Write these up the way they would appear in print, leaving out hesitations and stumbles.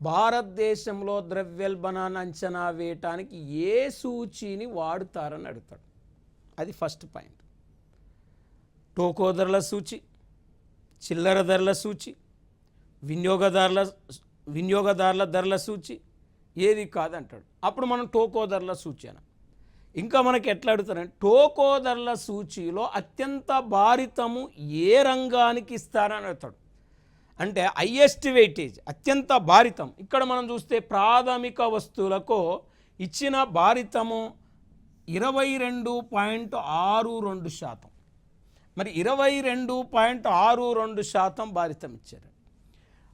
భారతదేశంలో ద్రవ్యోల్బణాన్ని అంచనా వేయటానికి ఏ సూచీని వాడుతారని అడుగుతాడు. అది ఫస్ట్ పాయింట్. టోకో ధరల సూచి, చిల్లర ధరల సూచి, వినియోగదారుల ధరల సూచి ఏది కాదంటాడు. అప్పుడు మనం టోకో ధరల సూచి అని. ఇంకా మనకి ఎట్లా అడుగుతారంటే టోకో ధరల సూచీలో అత్యంత భారితము ఏ రంగానికి ఇస్తారని అడుగుతాడు. అంటే హైయెస్ట్ వెయిటేజ్, అత్యంత భారితం. ఇక్కడ మనం చూస్తే ప్రాథమిక వస్తువులకు ఇచ్చిన భారితము 22.62%. మరి 22.62% భారితం ఇచ్చారు.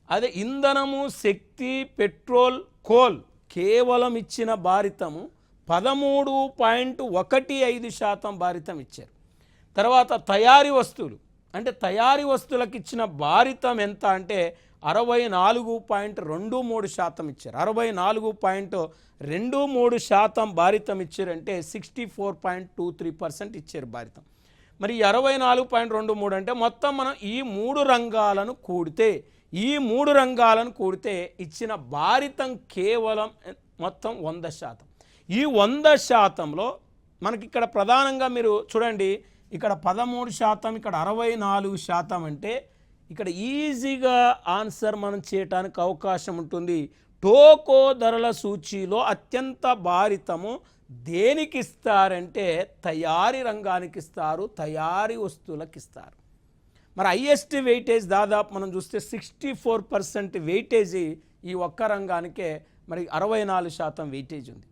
అదే ఇంధనము, శక్తి, పెట్రోల్, కోల్ కేవలం ఇచ్చిన భారితము 13.15% భారితం ఇచ్చారు. తర్వాత తయారీ వస్తువులు, అంటే తయారీ వస్తువులకు ఇచ్చిన భారితం ఎంత అంటే 64.23% ఇచ్చారు. 64.23% భారితం ఇచ్చారంటే 64.23% ఇచ్చారు భారితం. మరి 64.23 అంటే మొత్తం మనం ఈ మూడు రంగాలను కూడితే ఇచ్చిన భారితం కేవలం మొత్తం 100%. ఈ 100%లో మనకి ఇక్కడ ప్రధానంగా మీరు చూడండి, ఇక్కడ 13%, ఇక్కడ 64% అంటే ఇక్కడ ఈజీగా ఆన్సర్ మనం చేయటానికి అవకాశం ఉంటుంది. టోకో ధరల సూచీలో అత్యంత భారితము దేనికి ఇస్తారంటే తయారీ రంగానికి ఇస్తారు, తయారీ వస్తువులకు ఇస్తారు. మరి హైయెస్ట్ వెయిటేజ్ దాదాపు మనం చూస్తే 64% వెయిటేజీ ఈ ఒక్క రంగానికే, మరి 64% వెయిటేజ్ ఉంది.